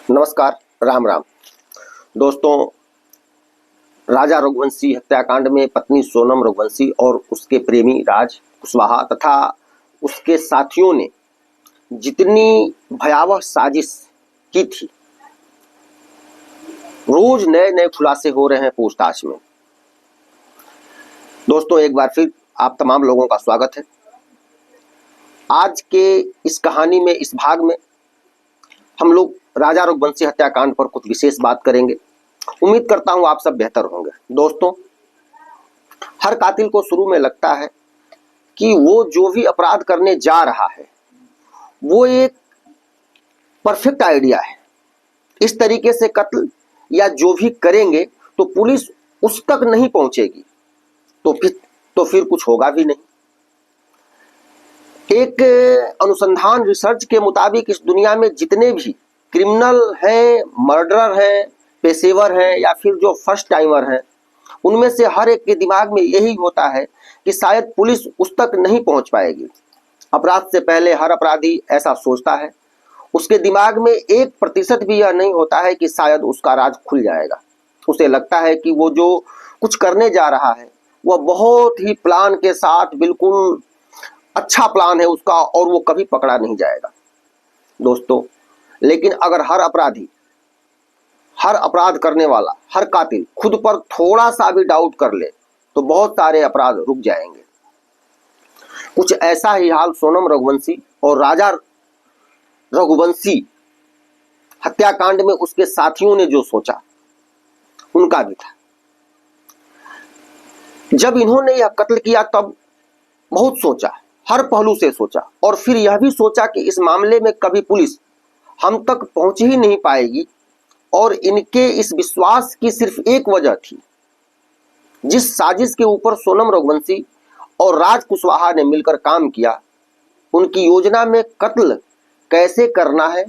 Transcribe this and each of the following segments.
नमस्कार, राम राम। दोस्तों, राजा रघुवंशी हत्याकांड में पत्नी सोनम रघुवंशी और उसके प्रेमी राज कुशवाहा तथा उसके साथियों ने जितनी भयावह साजिश की थी, रोज नए नए खुलासे हो रहे हैं पूछताछ में। दोस्तों, एक बार फिर आप तमाम लोगों का स्वागत है। आज के इस कहानी में, इस भाग में हम लोग राजा रघुवंशी हत्याकांड पर कुछ विशेष बात करेंगे। उम्मीद करता हूं आप सब बेहतर होंगे। दोस्तों, हर कातिल को शुरू में लगता है कि वो जो भी अपराध करने जा रहा है वो एक परफेक्ट आइडिया है। इस तरीके से कत्ल या जो भी करेंगे तो पुलिस उस तक नहीं पहुंचेगी, तो फिर कुछ होगा भी नहीं। एक अनुसंधान रिसर्च के मुताबिक इस दुनिया में जितने भी क्रिमिनल हैं, मर्डरर हैं, पेशेवर हैं या फिर जो फर्स्ट टाइमर हैं, उनमें से हर एक के दिमाग में यही होता है कि शायद पुलिस उस तक नहीं पहुंच पाएगी। अपराध से पहले हर अपराधी ऐसा सोचता है। उसके दिमाग में 1% भी यह नहीं होता है कि शायद उसका राज खुल जाएगा। उसे लगता है कि वो जो कुछ करने जा रहा है वह बहुत ही प्लान के साथ, बिल्कुल अच्छा प्लान है उसका, और वो कभी पकड़ा नहीं जाएगा। दोस्तों, लेकिन अगर हर अपराधी, हर अपराध करने वाला, हर कातिल खुद पर थोड़ा सा भी डाउट कर ले तो बहुत सारे अपराध रुक जाएंगे। कुछ ऐसा ही हाल सोनम रघुवंशी और राजा रघुवंशी हत्याकांड में उसके साथियों ने जो सोचा उनका भी था। जब इन्होंने यह कत्ल किया तब बहुत सोचा, हर पहलू से सोचा, और फिर यह भी सोचा कि इस मामले में कभी पुलिस हम तक पहुंच ही नहीं पाएगी। और इनके इस विश्वास की सिर्फ एक वजह थी। जिस साजिश के ऊपर सोनम रघुवंशी और राज कुशवाहा ने मिलकर काम किया, उनकी योजना में कत्ल कैसे करना है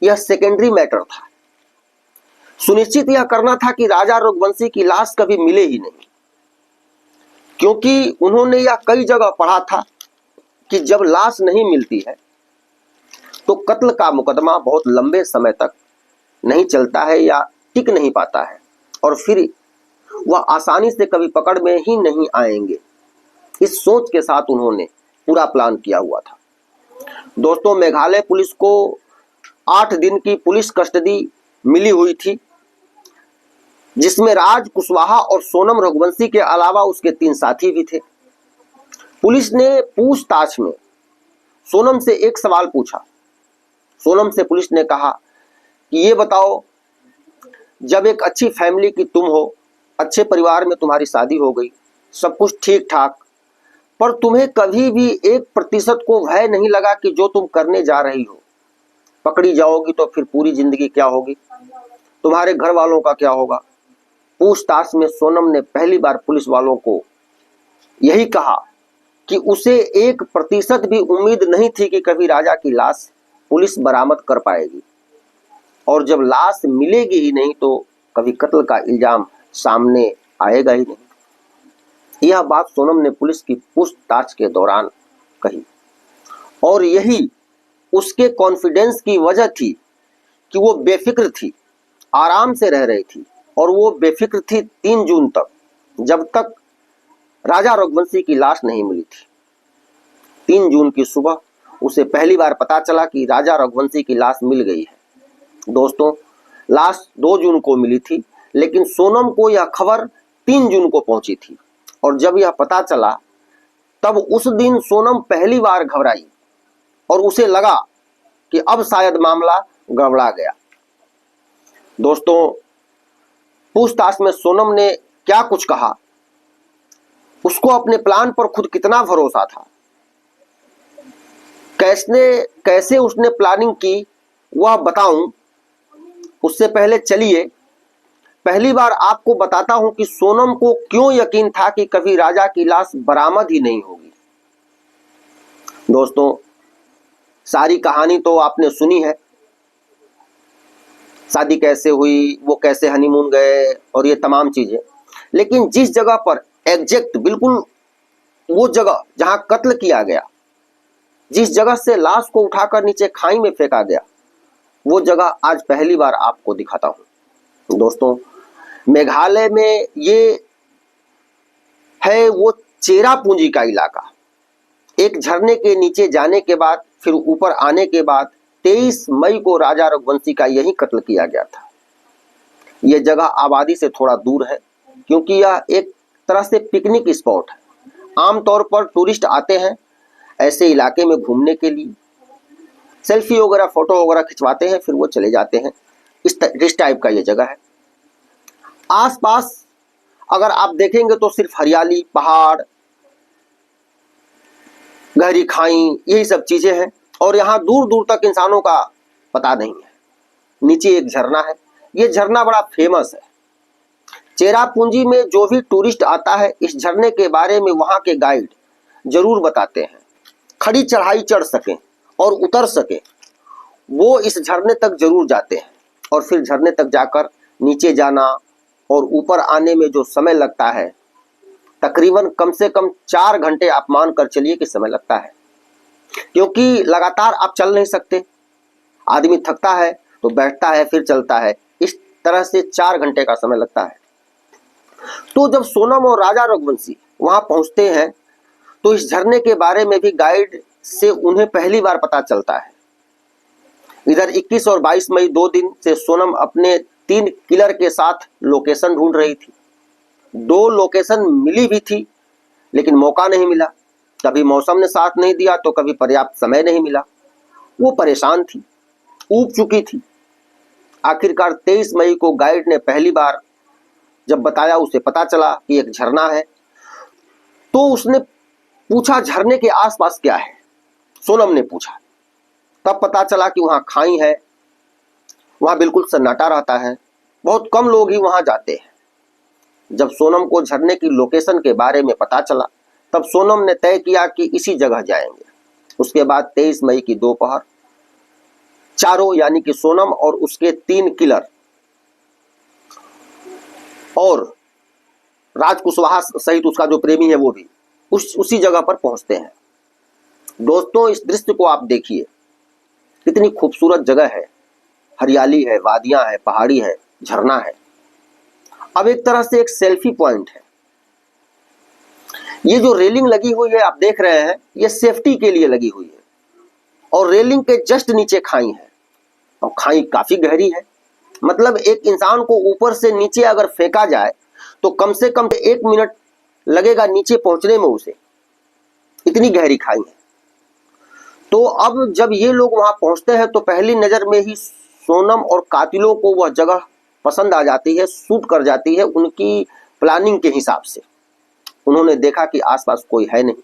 यह सेकेंडरी मैटर था। सुनिश्चित यह करना था कि राजा रघुवंशी की लाश कभी मिले ही नहीं, क्योंकि उन्होंने यह कई जगह पढ़ा था कि जब लाश नहीं मिलती है तो कत्ल का मुकदमा बहुत लंबे समय तक नहीं चलता है या टिक नहीं पाता है, और फिर वह आसानी से कभी पकड़ में ही नहीं आएंगे। इस सोच के साथ उन्होंने पूरा प्लान किया हुआ था। दोस्तों, मेघालय पुलिस को 8 दिन की पुलिस कस्टडी मिली हुई थी, जिसमें राज कुशवाहा और सोनम रघुवंशी के अलावा उसके 3 साथी भी थे। पुलिस ने पूछताछ में सोनम से एक सवाल पूछा। सोनम से पुलिस ने कहा कि ये बताओ, जब एक अच्छी फैमिली की तुम हो, अच्छे परिवार में तुम्हारी शादी हो गई, सब कुछ ठीक ठाक, पर तुम्हें कभी भी 1% को भय नहीं लगा कि जो तुम करने जा रही हो, पकड़ी जाओगी तो फिर पूरी जिंदगी क्या होगी, तुम्हारे घर वालों का क्या होगा? पूछताछ में सोनम ने पहली बार पुलिस वालों को यही कहा कि उसे 1% भी उम्मीद नहीं थी कि कभी राजा की लाश पुलिस बरामद कर पाएगी, और जब लाश मिलेगी ही नहीं तो कभी कत्ल का इल्जाम सामने आएगा ही नहीं। यह बात सोनम ने पुलिस की पूछताछ के दौरान कही, और यही उसके कॉन्फिडेंस की वजह थी कि वो बेफिक्र थी, आराम से रह रही थी। और वो बेफिक्र थी 3 जून तक, जब तक राजा रघुवंशी की लाश नहीं मिली थी। 3 जून की सुबह उसे पहली बार पता चला कि राजा रघुवंशी की लाश मिल गई है। दोस्तों, लाश 2 जून को मिली थी, लेकिन सोनम को यह खबर 3 जून को पहुंची थी। और जब यह पता चला तब उस दिन सोनम पहली बार घबराई और उसे लगा कि अब शायद मामला गड़बड़ा गया। दोस्तों, पूछताछ में सोनम ने क्या कुछ कहा, उसको अपने प्लान पर खुद कितना भरोसा था, कैसे उसने प्लानिंग की, वह बताऊं। उससे पहले चलिए पहली बार आपको बताता हूं कि सोनम को क्यों यकीन था कि कभी राजा की लाश बरामद ही नहीं होगी। दोस्तों, सारी कहानी तो आपने सुनी है, शादी कैसे हुई, वो कैसे हनीमून गए और ये तमाम चीजें। लेकिन जिस जगह पर एग्जैक्ट, बिल्कुल वो जगह जहां कत्ल किया गया, जिस जगह से लाश को उठाकर नीचे खाई में फेंका गया, वो जगह आज पहली बार आपको दिखाता हूँ। दोस्तों, मेघालय में ये है वो चेरापूंजी का इलाका। एक झरने के नीचे जाने के बाद फिर ऊपर आने के बाद 23 मई को राजा रघुवंशी का यही कत्ल किया गया था। यह जगह आबादी से थोड़ा दूर है क्योंकि यह एक तरह से पिकनिक स्पॉट है। आमतौर पर टूरिस्ट आते हैं ऐसे इलाके में घूमने के लिए, सेल्फी वगैरह फोटो वगैरह खिंचवाते हैं, फिर वो चले जाते हैं। इस टाइप का ये जगह है। आसपास अगर आप देखेंगे तो सिर्फ हरियाली, पहाड़, गहरी खाई, यही सब चीजें हैं और यहाँ दूर दूर तक इंसानों का पता नहीं है। नीचे एक झरना है, ये झरना बड़ा फेमस है। चेरापूंजी में जो भी टूरिस्ट आता है इस झरने के बारे में वहां के गाइड जरूर बताते हैं। खड़ी चढ़ाई चढ़ सकें और उतर सकें वो इस झरने तक जरूर जाते हैं और फिर झरने तक जाकर नीचे जाना और ऊपर आने में जो समय लगता है तकरीबन कम से कम 4 घंटे आप मान कर चलिए कि समय लगता है, क्योंकि लगातार आप चल नहीं सकते। आदमी थकता है तो बैठता है फिर चलता है, इस तरह से 4 घंटे का समय लगता है। तो जब सोनम और राजा रघुवंशी वहां पहुंचते हैं तो इस झरने के बारे में भी गाइड से उन्हें पहली बार पता चलता है। इधर 21 और 22 मई 2 दिन से सोनम अपने 3 किलर के साथ लोकेशन ढूंढ रही थी। 2 लोकेशन मिली भी थी लेकिन मौका नहीं मिला। कभी मौसम ने साथ नहीं दिया तो कभी पर्याप्त समय नहीं मिला। वो परेशान थी, ऊब चुकी थी। आखिरकार 23 मई को गाइड ने पहली बार जब बताया, उसे पता चला कि एक झरना है, तो उसने पूछा झरने के आसपास क्या है। सोनम ने पूछा, तब पता चला कि वहां खाई है, वहां बिल्कुल सन्नाटा रहता है, बहुत कम लोग ही वहां जाते हैं। जब सोनम को झरने की लोकेशन के बारे में पता चला तब सोनम ने तय किया कि इसी जगह जाएंगे। उसके बाद 23 मई की दोपहर चारों यानी कि सोनम और उसके 3 किलर और राज कुशवाहा सहित उसका जो प्रेमी है वो भी उसी जगह पर पहुंचते हैं। दोस्तों, इस दृश्य को आप देखिए, कितनी खूबसूरत जगह है। हरियाली है, वादियां है, पहाड़ी है, झरना है। अब एक तरह से एक सेल्फी पॉइंट है। ये जो रेलिंग लगी हुई है आप देख रहे हैं, ये सेफ्टी के लिए लगी हुई है और रेलिंग के जस्ट नीचे खाई है और खाई काफी गहरी है। मतलब एक इंसान को ऊपर से नीचे अगर फेंका जाए तो कम से कम 1 मिनट लगेगा नीचे पहुंचने में उसे, इतनी गहरी खाई है। तो अब जब ये लोग वहां पहुंचते हैं तो पहली नजर में ही सोनम और कातिलों को वह जगह पसंद आ जाती है, सूट कर जाती है उनकी प्लानिंग के हिसाब से। उन्होंने देखा कि आसपास कोई है नहीं।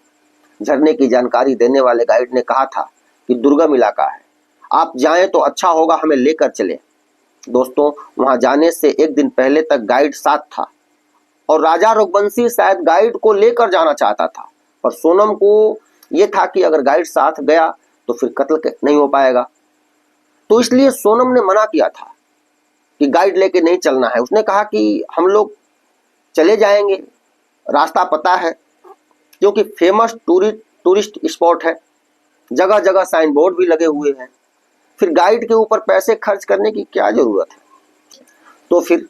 झरने की जानकारी देने वाले गाइड ने कहा था कि दुर्गम इलाका है, आप जाएं तो अच्छा होगा, हमें लेकर चलें। दोस्तों, वहां जाने से 1 दिन पहले तक गाइड साथ था और राजा रघुवंशी शायद गाइड को लेकर जाना चाहता था, पर सोनम को यह था कि अगर गाइड साथ गया तो फिर कत्ल नहीं हो पाएगा। तो इसलिए सोनम ने मना किया था कि गाइड लेके नहीं चलना है। उसने कहा कि हम लोग चले जाएंगे, रास्ता पता है, क्योंकि फेमस टूरिस्ट स्पॉट है, जगह जगह साइन बोर्ड भी लगे हुए हैं, फिर गाइड के ऊपर पैसे खर्च करने की क्या जरूरत है। तो फिर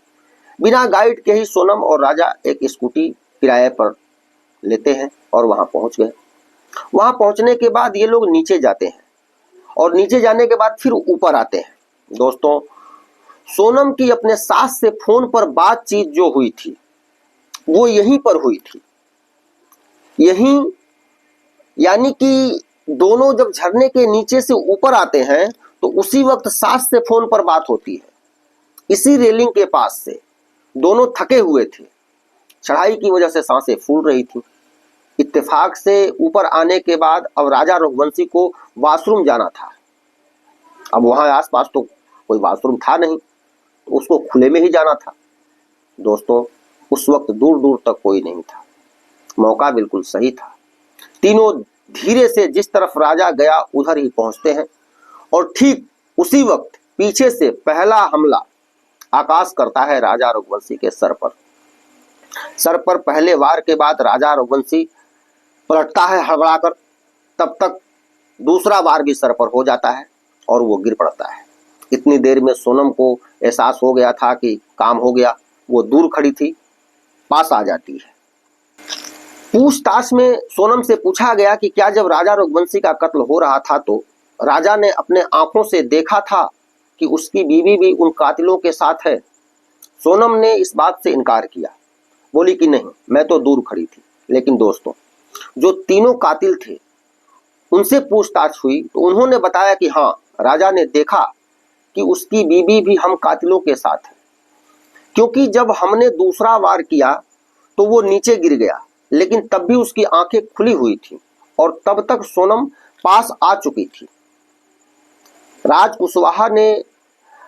बिना गाइड के ही सोनम और राजा एक स्कूटी किराए पर लेते हैं और वहां पहुंच गए। वहां पहुंचने के बाद ये लोग नीचे जाते हैं और नीचे जाने के बाद फिर ऊपर आते हैं। दोस्तों, सोनम की अपने सास से फोन पर बातचीत जो हुई थी वो यहीं पर हुई थी। यहीं यानी कि दोनों जब झरने के नीचे से ऊपर आते हैं तो उसी वक्त सास से फोन पर बात होती है। इसी रेलिंग के पास से दोनों थके हुए थे, चढ़ाई की वजह से सांसें फूल रही थी। इत्तेफाक से ऊपर आने के बाद अब राजा रघुवंशी को वॉशरूम जाना था। अब वहां आसपास तो कोई वॉशरूम था नहीं, तो उसको खुले में ही जाना था। दोस्तों, उस वक्त दूर दूर तक कोई नहीं था, मौका बिल्कुल सही था। तीनों धीरे से जिस तरफ राजा गया उधर ही पहुंचते हैं और ठीक उसी वक्त पीछे से पहला हमला आकाश करता है राजा रघुवंशी के सर पर। सर पर पहले वार के बाद राजा रघुवंशी पलटता है हड़बड़ाकर, तब तक दूसरा वार भी सर पर हो जाता है और वो गिर पड़ता है। इतनी देर में सोनम को एहसास हो गया था कि काम हो गया। वो दूर खड़ी थी, पास आ जाती है। पूछताछ में सोनम से पूछा गया कि क्या जब राजा रघुवंशी का कत्ल हो रहा था तो राजा ने अपने आंखों से देखा था कि उसकी बीवी भी उन कातिलों के साथ है? सोनम ने इस बात से इनकार किया, बोली कि नहीं, मैं तो दूर खड़ी थी। लेकिन दोस्तों, जो तीनों कातिल थे उनसे पूछताछ हुई तो उन्होंने बताया कि हाँ, राजा ने देखा कि उसकी बीवी भी हम कातिलों के साथ है, क्योंकि जब हमने दूसरा वार किया तो वो नीचे गिर गया, लेकिन तब भी उसकी आंखें खुली हुई थी और तब तक सोनम पास आ चुकी थी। राज कुशवाहा ने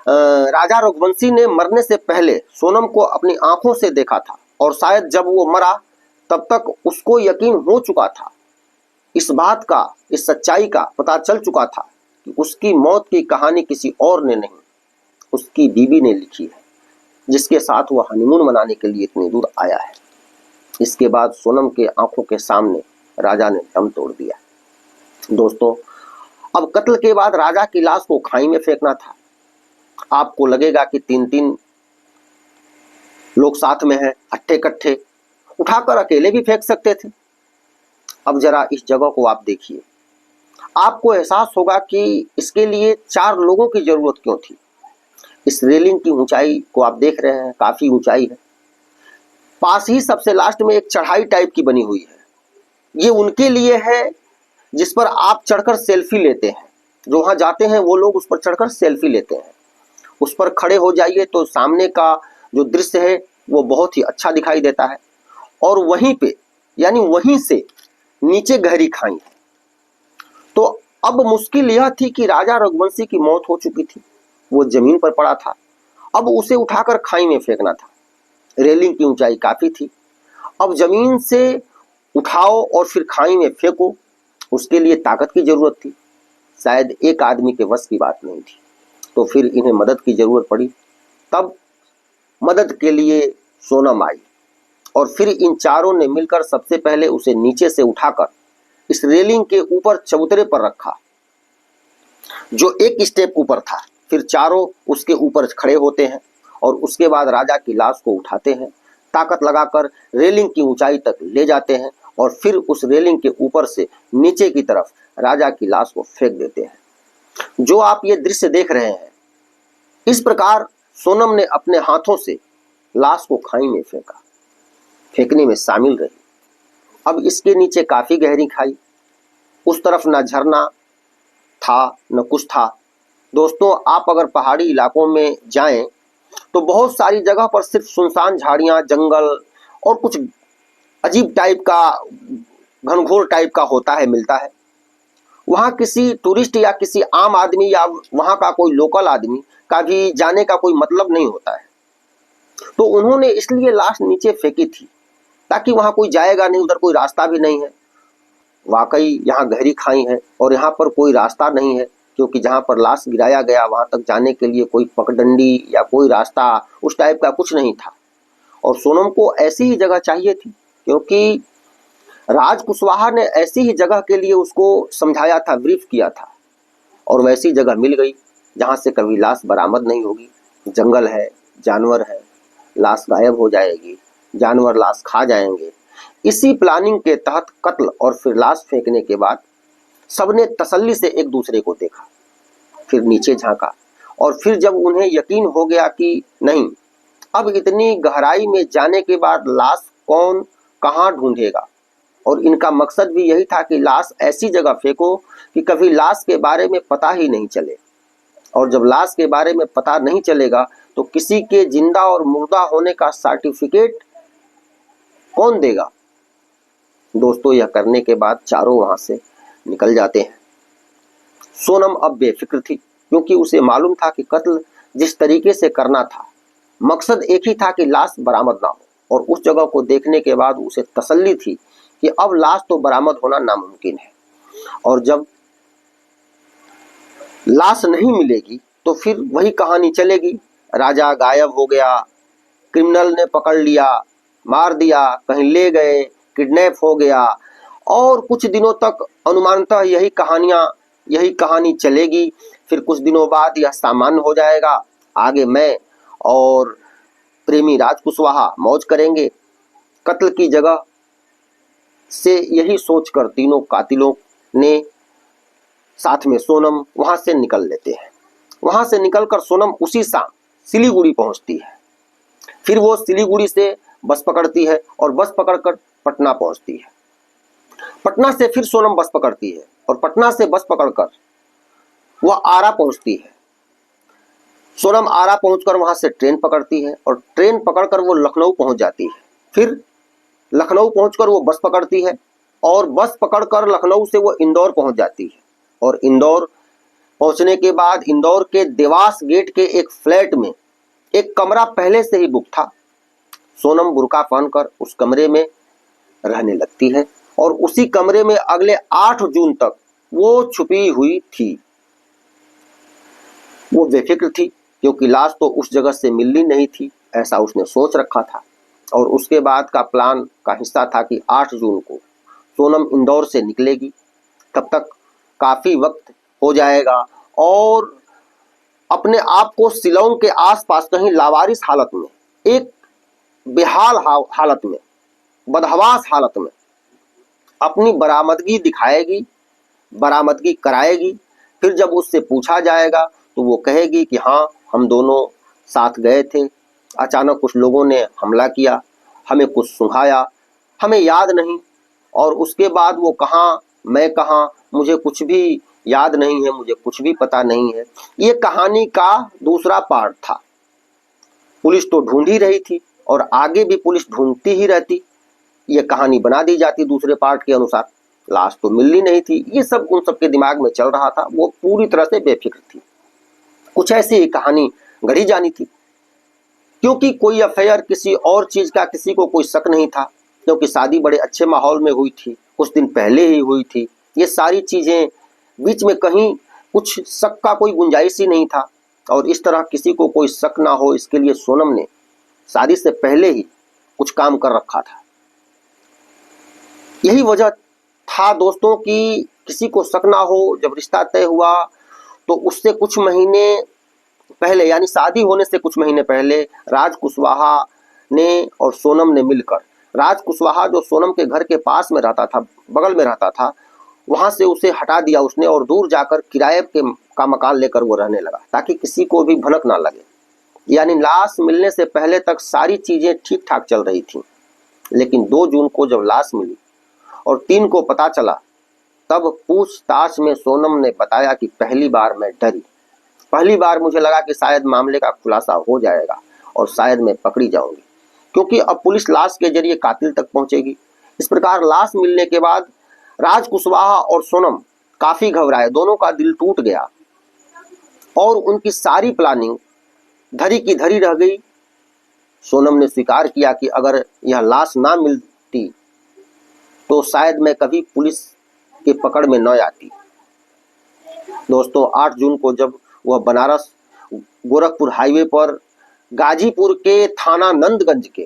राजा रघुवंशी ने मरने से पहले सोनम को अपनी आंखों से देखा था और शायद जब वो मरा तब तक उसको यकीन हो चुका था, इस बात का, इस सच्चाई का पता चल चुका था कि उसकी मौत की कहानी किसी और ने नहीं, उसकी बीवी ने लिखी है, जिसके साथ वह हनीमून मनाने के लिए इतनी दूर आया है। इसके बाद सोनम के आंखों के सामने राजा ने दम तोड़ दिया। दोस्तों, अब कत्ल के बाद राजा की लाश को खाई में फेंकना था। आपको लगेगा कि 3-3 लोग साथ में हैं, अट्ठे कट्ठे, उठाकर अकेले भी फेंक सकते थे। अब जरा इस जगह को आप देखिए, आपको एहसास होगा कि इसके लिए 4 लोगों की जरूरत क्यों थी। इस रेलिंग की ऊंचाई को आप देख रहे हैं, काफी ऊंचाई है। पास ही सबसे लास्ट में एक चढ़ाई टाइप की बनी हुई है। ये उनके लिए है जिस पर आप चढ़कर सेल्फी लेते हैं। जो वहां जाते हैं वो लोग उस पर चढ़कर सेल्फी लेते हैं। उस पर खड़े हो जाइए तो सामने का जो दृश्य है वो बहुत ही अच्छा दिखाई देता है। और वहीं पे, यानी वहीं से नीचे गहरी खाई है। तो अब मुश्किल यह थी कि राजा रघुवंशी की मौत हो चुकी थी, वो जमीन पर पड़ा था, अब उसे उठाकर खाई में फेंकना था। रेलिंग की ऊंचाई काफी थी, अब जमीन से उठाओ और फिर खाई में फेंको, उसके लिए ताकत की जरूरत थी। शायद एक आदमी के वश की बात नहीं थी, तो फिर इन्हें मदद की जरूरत पड़ी। तब मदद के लिए सोनम आई और फिर इन चारों ने मिलकर सबसे पहले उसे नीचे से उठाकर इस रेलिंग के ऊपर चबूतरे पर रखा, जो एक स्टेप ऊपर था। फिर चारों उसके ऊपर खड़े होते हैं और उसके बाद राजा की लाश को उठाते हैं, ताकत लगाकर रेलिंग की ऊंचाई तक ले जाते हैं और फिर उस रेलिंग के ऊपर से नीचे की तरफ राजा की लाश को फेंक देते हैं। जो आप ये दृश्य देख रहे हैं, इस प्रकार सोनम ने अपने हाथों से लाश को खाई में फेंका, फेंकने में शामिल रही। अब इसके नीचे काफी गहरी खाई, उस तरफ ना झरना था न कुछ था। दोस्तों, आप अगर पहाड़ी इलाकों में जाएं तो बहुत सारी जगह पर सिर्फ सुनसान झाड़ियां, जंगल और कुछ अजीब टाइप का, घनघोर टाइप का होता है, मिलता है। वहां किसी टूरिस्ट या किसी आम आदमी या वहां का कोई लोकल आदमी का भी जाने का कोई मतलब नहीं होता है। तो उन्होंने इसलिए लाश नीचे फेंकी थी ताकि वहां कोई जाएगा नहीं, उधर कोई रास्ता भी नहीं है। वाकई यहाँ गहरी खाई है और यहाँ पर कोई रास्ता नहीं है, क्योंकि जहाँ पर लाश गिराया गया वहां तक जाने के लिए कोई पगडंडी या कोई रास्ता उस टाइप का कुछ नहीं था। और सोनम को ऐसी ही जगह चाहिए थी, क्योंकि राज कुशवाहा ने ऐसी ही जगह के लिए उसको समझाया था, ब्रीफ किया था, और वैसी जगह मिल गई जहां से कभी लाश बरामद नहीं होगी। जंगल है, जानवर है, लाश गायब हो जाएगी, जानवर लाश खा जाएंगे। इसी प्लानिंग के तहत कत्ल और फिर लाश फेंकने के बाद सबने तसल्ली से एक दूसरे को देखा, फिर नीचे झांका और फिर जब उन्हें यकीन हो गया कि नहीं, अब इतनी गहराई में जाने के बाद लाश कौन कहाँ ढूंढेगा, और इनका मकसद भी यही था कि लाश ऐसी जगह फेंको कि कभी लाश के बारे में पता ही नहीं चले। और जब लाश के बारे में पता नहीं चलेगा तो किसी के जिंदा और मुर्दा होने का सर्टिफिकेट कौन देगा। दोस्तों, यह करने के बाद चारों वहां से निकल जाते हैं। सोनम अब बेफिक्र थी, क्योंकि उसे मालूम था कि कत्ल जिस तरीके से करना था, मकसद एक ही था कि लाश बरामद ना हो। और उस जगह को देखने के बाद उसे तसल्ली थी कि अब लाश तो बरामद होना नामुमकिन है, और जब लाश नहीं मिलेगी तो फिर वही कहानी चलेगी। राजा गायब हो गया, क्रिमिनल ने पकड़ लिया, मार दिया, कहीं ले गए, किडनैप हो गया, और कुछ दिनों तक अनुमानतः यही कहानी चलेगी। फिर कुछ दिनों बाद यह सामान्य हो जाएगा। आगे मैं और प्रेमी राज कुशवाहा मौज करेंगे। कत्ल की जगह से यही सोचकर तीनों कातिलों ने साथ में सोनम वहां से निकल लेते हैं। वहां से निकलकर सोनम उसी शाम सिलीगुड़ी पहुंचती है। फिर वो सिलीगुड़ी से बस पकड़ती है और बस पकड़कर पटना पहुंचती है। पटना से फिर सोनम बस पकड़ती है और पटना से बस पकड़कर वह आरा पहुंचती है। सोनम आरा पहुंचकर वहां से ट्रेन पकड़ती है और ट्रेन पकड़कर वो लखनऊ पहुंच जाती है। फिर लखनऊ पहुंचकर वो बस पकड़ती है और बस पकड़कर लखनऊ से वो इंदौर पहुंच जाती है। और इंदौर पहुंचने के बाद इंदौर के देवास गेट के एक फ्लैट में एक कमरा पहले से ही बुक था। सोनम बुर्का पहनकर उस कमरे में रहने लगती है और उसी कमरे में अगले 8 जून तक वो छुपी हुई थी। वो बेफिक्र थी क्योंकि लाश तो उस जगह से मिलनी नहीं थी, ऐसा उसने सोच रखा था। और उसके बाद का प्लान का हिस्सा था कि 8 जून को सोनम इंदौर से निकलेगी। तब तक काफी वक्त हो जाएगा और अपने आप को शिलांग के आसपास कहीं लावारिस हालत में, एक बेहाल हालत में, बदहवास हालत में अपनी बरामदगी दिखाएगी, बरामदगी कराएगी। फिर जब उससे पूछा जाएगा तो वो कहेगी कि हाँ, हम दोनों साथ गए थे, अचानक कुछ लोगों ने हमला किया, हमें कुछ सुंघाया, हमें याद नहीं। और उसके बाद वो कहाँ, मैं कहाँ, मुझे कुछ भी याद नहीं है, मुझे कुछ भी पता नहीं है। ये कहानी का दूसरा पार्ट था। पुलिस तो ढूंढ ही रही थी और आगे भी पुलिस ढूंढती ही रहती। ये कहानी बना दी जाती दूसरे पार्ट के अनुसार। लाश तो मिलनी नहीं थी, ये सब उन सबके दिमाग में चल रहा था। वो पूरी तरह से बेफिक्र थी। कुछ ऐसी ही कहानी गढ़ी जानी थी क्योंकि कोई अफेयर किसी और चीज का किसी को कोई शक नहीं था, क्योंकि शादी बड़े अच्छे माहौल में हुई थी, कुछ दिन पहले ही हुई थी। ये सारी चीजें बीच में कहीं कुछ शक का कोई गुंजाइश ही नहीं था। और इस तरह किसी को कोई शक ना हो, इसके लिए सोनम ने शादी से पहले ही कुछ काम कर रखा था। यही वजह था दोस्तों कि किसी को शक ना हो। जब रिश्ता तय हुआ तो उससे कुछ महीने पहले, यानी शादी होने से कुछ महीने पहले, राज कुशवाहा ने और सोनम ने मिलकर, राज कुशवाहा जो सोनम के घर के पास में रहता था, बगल में रहता था, वहां से उसे हटा दिया उसने और दूर जाकर किराए का मकान लेकर वो रहने लगा ताकि किसी को भी भनक ना लगे। यानी लाश मिलने से पहले तक सारी चीजें ठीक ठाक चल रही थी। लेकिन 2 जून को जब लाश मिली और 3 को पता चला, तब पूछताछ में सोनम ने बताया कि पहली बार मैं डरी, पहली बार मुझे लगा कि शायद मामले का खुलासा हो जाएगा और शायद मैं पकड़ी जाऊंगी, क्योंकि अब पुलिस लाश के जरिए कातिल तक पहुंचेगी। इस प्रकार लाश मिलने के बाद राज कुशवाहा और सोनम काफी घबराए, दोनों का दिल टूट गया और उनकी सारी प्लानिंग धरी की धरी रह गई। सोनम ने स्वीकार किया कि अगर यह लाश ना मिलती तो शायद मैं कभी पुलिस के पकड़ में न आती। दोस्तों, 8 जून को जब वह बनारस गोरखपुर हाईवे पर गाजीपुर के थाना नंदगंज के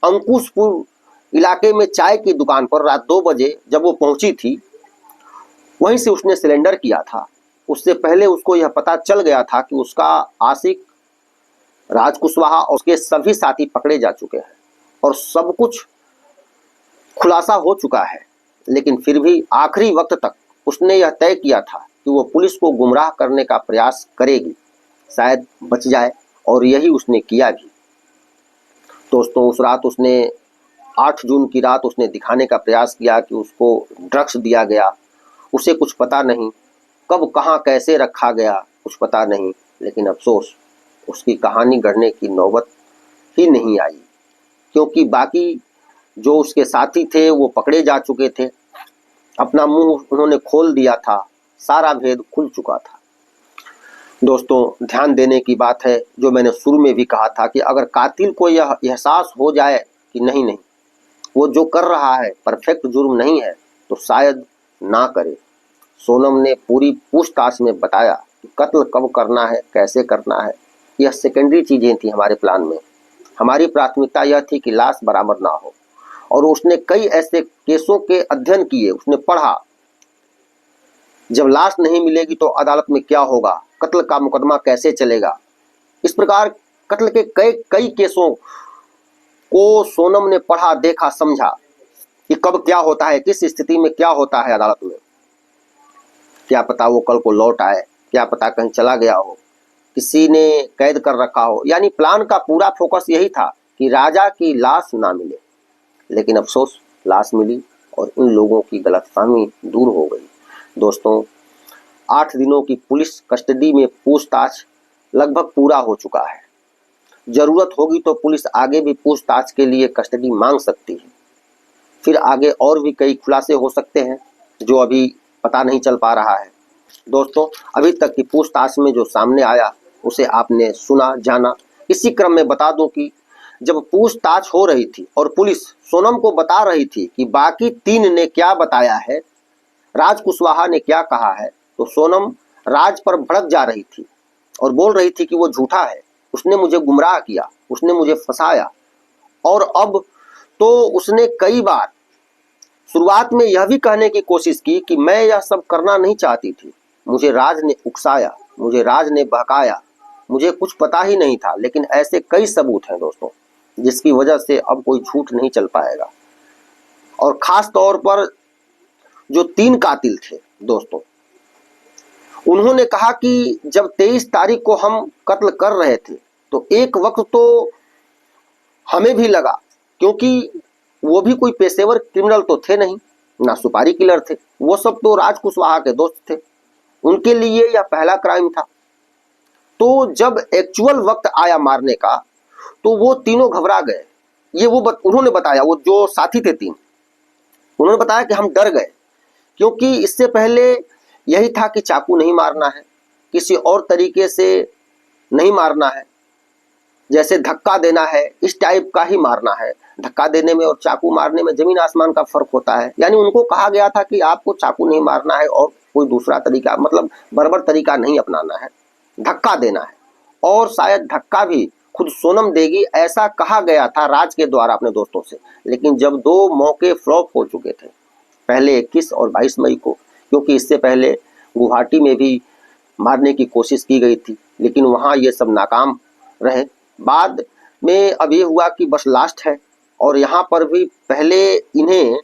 अंकुशपुर इलाके में चाय की दुकान पर रात 2 बजे जब वो पहुंची थी, वहीं से उसने सिलेंडर किया था। उससे पहले उसको यह पता चल गया था कि उसका आशिक राज कुशवाहा और उसके सभी साथी पकड़े जा चुके हैं और सब कुछ खुलासा हो चुका है। लेकिन फिर भी आखिरी वक्त तक उसने यह तय किया था कि वो पुलिस को गुमराह करने का प्रयास करेगी, शायद बच जाए, और यही उसने किया भी। दोस्तों, उस रात उसने 8 जून की रात उसने दिखाने का प्रयास किया कि उसको ड्रग्स दिया गया। उसे कुछ पता नहीं, कब कहाँ कैसे रखा गया कुछ पता नहीं, लेकिन अफसोस उसकी कहानी गढ़ने की नौबत ही नहीं आई, क्योंकि बाकी जो उसके साथी थे वो पकड़े जा चुके थे, अपना मुंह उन्होंने खोल दिया था, सारा भेद खुल चुका था। दोस्तों, ध्यान देने की बात है, जो मैंने शुरू में भी कहा था कि अगर कातिल को यह एहसास हो जाए कि नहीं वो जो कर रहा है परफेक्ट जुर्म नहीं है, तो शायद ना करे। सोनम ने पूरी पूछताछ में बताया कि कत्ल कब करना है, कैसे करना है, यह सेकेंडरी चीजें थी हमारे प्लान में। हमारी प्राथमिकता यह थी कि लाश बरामद ना हो। और उसने कई ऐसे केसों के अध्ययन किए, उसने पढ़ा जब लाश नहीं मिलेगी तो अदालत में क्या होगा, कत्ल का मुकदमा कैसे चलेगा। इस प्रकार कत्ल के कई कई केसों को सोनम ने पढ़ा, देखा, समझा कि कब क्या होता है, किस स्थिति में क्या होता है अदालत में। क्या पता वो कल को लौट आए, क्या पता कहीं चला गया हो, किसी ने कैद कर रखा हो। यानी प्लान का पूरा फोकस यही था कि राजा की लाश ना मिले। लेकिन अफसोस लाश मिली और इन लोगों की गलतफहमी दूर हो गई। दोस्तों, 8 दिनों की पुलिस कस्टडी में पूछताछ लगभग पूरा हो चुका है। जरूरत होगी तो पुलिस आगे भी पूछताछ के लिए कस्टडी मांग सकती है। फिर आगे और भी कई खुलासे हो सकते हैं जो अभी पता नहीं चल पा रहा है। दोस्तों, अभी तक की पूछताछ में जो सामने आया उसे आपने सुना, जाना। इसी क्रम में बता दूं कि जब पूछताछ हो रही थी और पुलिस सोनम को बता रही थी कि बाकी 3 ने क्या बताया है, राज कुशवाहा ने क्या कहा है, तो सोनम राज पर भड़क जा रही थी और बोल रही थी कि वो झूठा है, उसने मुझे गुमराह किया, उसने मुझे फंसाया। और अब तो उसने कई बार शुरुआत में यह भी कहने की कोशिश की कि मैं यह सब करना नहीं चाहती थी, मुझे राज ने उकसाया, मुझे राज ने बहकाया, मुझे कुछ पता ही नहीं था। लेकिन ऐसे कई सबूत हैं दोस्तों जिसकी वजह से अब कोई झूठ नहीं चल पाएगा। और खास तौर पर जो 3 कातिल थे दोस्तों, उन्होंने कहा कि जब 23 तारीख को हम कत्ल कर रहे थे तो एक वक्त तो हमें भी लगा, क्योंकि वो भी कोई पेशेवर क्रिमिनल तो थे नहीं, ना सुपारी किलर थे, वो सब तो राज कुशवाहा के दोस्त थे, उनके लिए यह पहला क्राइम था। तो जब एक्चुअल वक्त आया मारने का तो वो तीनों घबरा गए। ये उन्होंने बताया, वो जो साथी थे 3, उन्होंने बताया कि हम डर गए, क्योंकि इससे पहले यही था कि चाकू नहीं मारना है, किसी और तरीके से नहीं मारना है, जैसे धक्का देना है इस टाइप का ही मारना है। धक्का देने में और चाकू मारने में जमीन आसमान का फर्क होता है। यानी उनको कहा गया था कि आपको चाकू नहीं मारना है और कोई दूसरा तरीका, मतलब बर्बर तरीका नहीं अपनाना है, धक्का देना है। और शायद धक्का भी खुद सोनम देगी, ऐसा कहा गया था राज के द्वारा अपने दोस्तों से। लेकिन जब 2 मौके फ्लॉप हो चुके थे, पहले 21 और 22 मई को, क्योंकि इससे पहले गुवाहाटी में भी मारने की कोशिश की गई थी, लेकिन वहां ये सब नाकाम रहे। बाद में अब ये हुआ कि बस लास्ट है, और यहाँ पर भी पहले इन्हें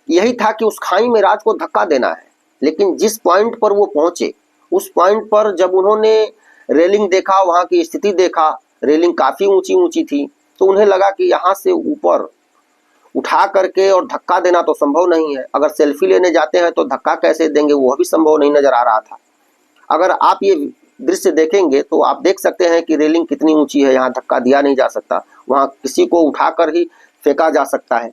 यही था कि उस खाई में राज को धक्का देना है। लेकिन जिस पॉइंट पर वो पहुंचे, उस पॉइंट पर जब उन्होंने रेलिंग देखा, वहां की स्थिति देखा, रेलिंग काफी ऊंची ऊंची थी, तो उन्हें लगा कि यहाँ से ऊपर उठा करके और धक्का देना तो संभव नहीं है। अगर सेल्फी लेने जाते हैं तो धक्का कैसे देंगे, वह भी संभव नहीं नजर आ रहा था। अगर आप ये दृश्य देखेंगे तो आप देख सकते हैं कि रेलिंग कितनी ऊंची है, यहाँ धक्का दिया नहीं जा सकता, वहां किसी को उठाकर ही फेंका जा सकता है।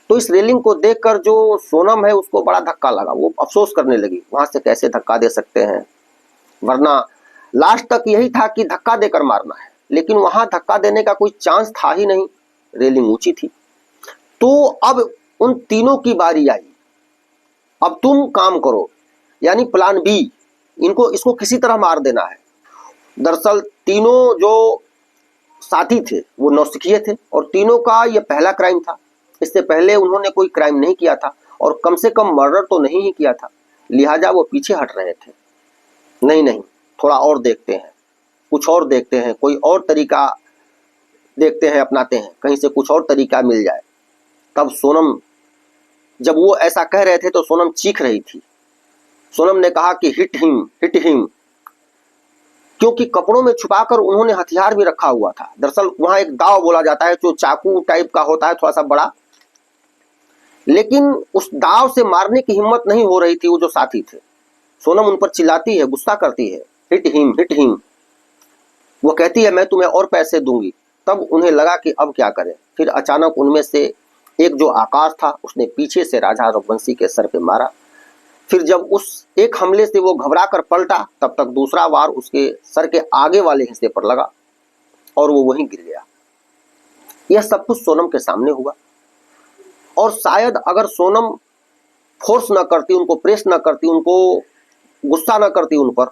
तो इस रेलिंग को देखकर जो सोनम है उसको बड़ा धक्का लगा, वो अफसोस करने लगी, वहां से कैसे धक्का दे सकते हैं, वरना लास्ट तक यही था कि धक्का देकर मारना है। लेकिन वहां धक्का देने का कोई चांस था ही नहीं, रेलिंग ऊंची थी। तो अब उन तीनों की बारी आई, अब तुम काम करो, यानी प्लान बी, इसको किसी तरह मार देना है। दरअसल तीनों जो साथी थे वो नौसिखिए थे और तीनों का यह पहला क्राइम था। इससे पहले उन्होंने कोई क्राइम नहीं किया था और कम से कम मर्डर तो नहीं ही किया था, लिहाजा वो पीछे हट रहे थे। नहीं, थोड़ा और देखते हैं, कुछ और देखते हैं, कोई और तरीका देखते हैं, अपनाते हैं, कहीं से कुछ और तरीका मिल जाए। तब सोनम, जब वो ऐसा कह रहे थे तो सोनम चीख रही थी। सोनम ने कहा कि हिट हिम, क्योंकि कपड़ों में छुपाकर उन्होंने हथियार भी रखा हुआ था। दरअसल वहां एक दाव बोला जाता है जो चाकू टाइप का होता है, थोड़ा सा बड़ा, लेकिन उस दाव से मारने की हिम्मत नहीं हो रही थी। वो जो साथी थे, सोनम उन पर चिल्लाती है, गुस्सा करती है, हिट हिम। वो कहती है मैं तुम्हें और पैसे दूंगी। तब उन्हें लगा कि अब क्या करें। फिर अचानक उनमें से एक जो आकाश था उसने पीछे से राजा रघुवंशी के सर पे मारा। फिर जब उस एक हमले से वो घबरा कर पलटा, तब तक दूसरा वार उसके सर के आगे वाले हिस्से पर लगा और वो वहीं गिर गया। यह सब कुछ सोनम के सामने हुआ और शायद अगर सोनम फोर्स न करती, उनको प्रेस न करती, उनको गुस्सा न करती उन पर,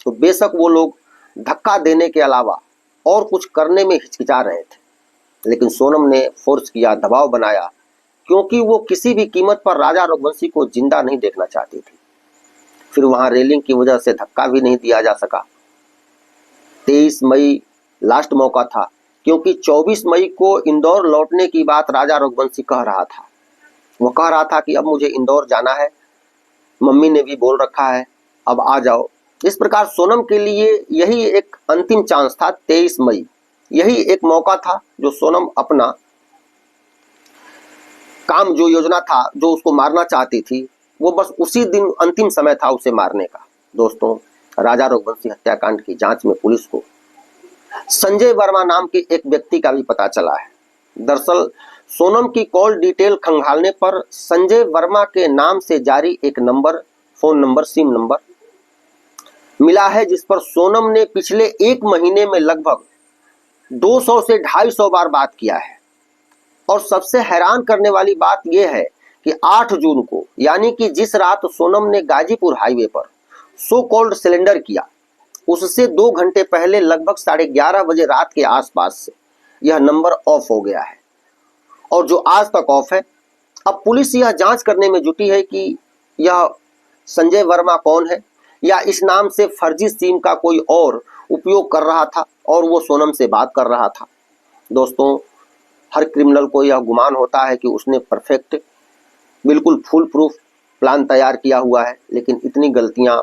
तो बेशक वो लोग धक्का देने के अलावा और कुछ करने में हिचकिचा रहे थे। लेकिन सोनम ने फोर्स किया, दबाव बनाया, क्योंकि वो किसी भी कीमत पर राजा रघुवंशी को जिंदा नहीं देखना चाहती थी। फिर वहां रेलिंग की वजह से धक्का भी नहीं दिया जा सका। 23 मई लास्ट मौका था, क्योंकि 24 मई को इंदौर लौटने की बात राजा रघुवंशी कह रहा था। वो कह रहा था कि अब मुझे इंदौर जाना है, मम्मी ने भी बोल रखा है, अब आ जाओ। इस प्रकार सोनम के लिए यही एक अंतिम चांस था। 23 मई यही एक मौका था जो सोनम अपना काम, जो योजना था, जो उसको मारना चाहती थी, वो बस उसी दिन अंतिम समय था उसे मारने का। दोस्तों, राजा रघुवंशी हत्याकांड की जांच में पुलिस को संजय वर्मा नाम के एक व्यक्ति का भी पता चला है। दरअसल सोनम की कॉल डिटेल खंगालने पर संजय वर्मा के नाम से जारी एक number, phone number, SIM number मिला है, जिस पर सोनम ने पिछले एक महीने में लगभग 200 से 250 बार बात किया है। और सबसे हैरान करने वाली बात यह है कि 8 जून को, यानी कि जिस रात सोनम ने गाजीपुर हाईवे पर सो कॉल्ड सिलेंडर किया, उससे 2 घंटे पहले लगभग 11:30 बजे रात के आसपास से यह नंबर ऑफ हो गया है, और जो आज तक ऑफ है। अब पुलिस यह जांच करने में जुटी है कि यह संजय वर्मा कौन है, या इस नाम से फर्जी सिम का कोई और उपयोग कर रहा था और वो सोनम से बात कर रहा था। दोस्तों, हर क्रिमिनल को यह गुमान होता है कि उसने परफेक्ट, बिल्कुल फुल प्रूफ प्लान तैयार किया हुआ है, लेकिन इतनी गलतियां,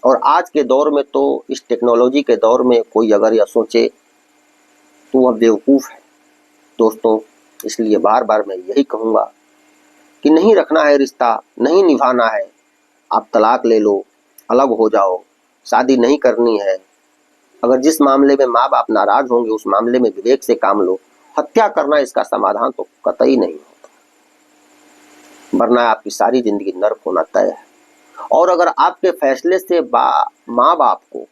और आज के दौर में तो, इस टेक्नोलॉजी के दौर में, कोई अगर यह सोचे तो वह बेवकूफ़ है। दोस्तों, इसलिए बार बार मैं यही कहूँगा कि नहीं रखना है रिश्ता, नहीं निभाना है, आप तलाक ले लो, अलग हो जाओ, शादी नहीं करनी है। अगर जिस मामले में माँ बाप नाराज होंगे उस मामले में विवेक से काम लो। हत्या करना इसका समाधान तो कतई नहीं होता, वरना आपकी सारी जिंदगी नर्क होना तय है। और अगर आपके फैसले से माँ बाप को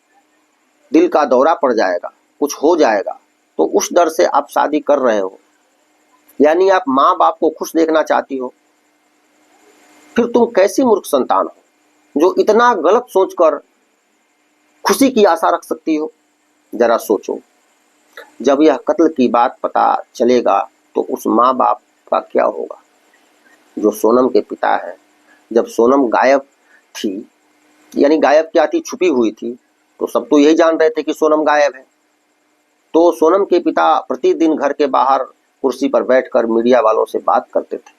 दिल का दौरा पड़ जाएगा, कुछ हो जाएगा, तो उस डर से आप शादी कर रहे हो, यानी आप माँ बाप को खुश देखना चाहती हो। फिर तुम कैसी मूर्ख संतान हो जो इतना गलत सोचकर खुशी की आशा रख सकती हो। जरा सोचो, जब यह कत्ल की बात पता चलेगा तो उस माँ बाप का क्या होगा जो सोनम के पिता हैं। जब सोनम गायब थी, यानी गायब क्या थी, छुपी हुई थी, तो सब तो यही जान रहे थे कि सोनम गायब है। तो सोनम के पिता प्रतिदिन घर के बाहर कुर्सी पर बैठकर मीडिया वालों से बात करते थे,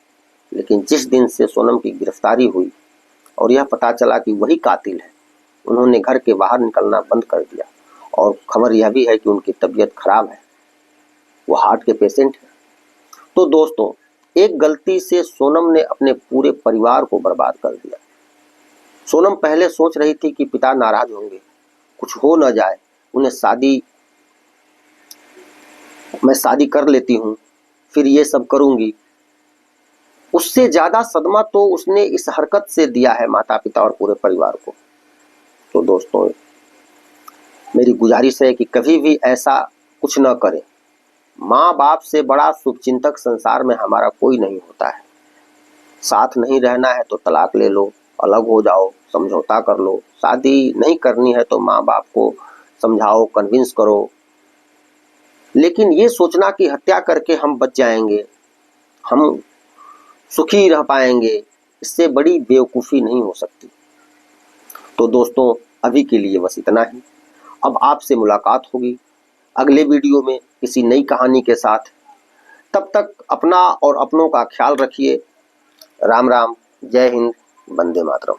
लेकिन जिस दिन से सोनम की गिरफ्तारी हुई और यह पता चला कि वही कातिल है, उन्होंने घर के बाहर निकलना बंद कर दिया। और खबर यह भी है कि उनकी तबीयत खराब है, वो हार्ट के पेशेंट हैं। तो दोस्तों, एक गलती से सोनम ने अपने पूरे परिवार को बर्बाद कर दिया। सोनम पहले सोच रही थी कि पिता नाराज होंगे, कुछ हो न जाए, उन्हें मैं शादी कर लेती हूँ, फिर ये सब करूंगी। उससे ज्यादा सदमा तो उसने इस हरकत से दिया है माता पिता और पूरे परिवार को। तो दोस्तों, मेरी गुजारिश है कि कभी भी ऐसा कुछ न करें। माँ बाप से बड़ा शुभचिंतक संसार में हमारा कोई नहीं होता है। साथ नहीं रहना है तो तलाक ले लो, अलग हो जाओ, समझौता कर लो। शादी नहीं करनी है तो माँ बाप को समझाओ, कन्विंस करो। लेकिन ये सोचना कि हत्या करके हम बच जाएंगे, हम सुखी रह पाएंगे, इससे बड़ी बेवकूफ़ी नहीं हो सकती। तो दोस्तों, अभी के लिए बस इतना ही। अब आपसे मुलाकात होगी अगले वीडियो में किसी नई कहानी के साथ। तब तक अपना और अपनों का ख्याल रखिए। राम राम, जय हिंद, वंदे मातरम।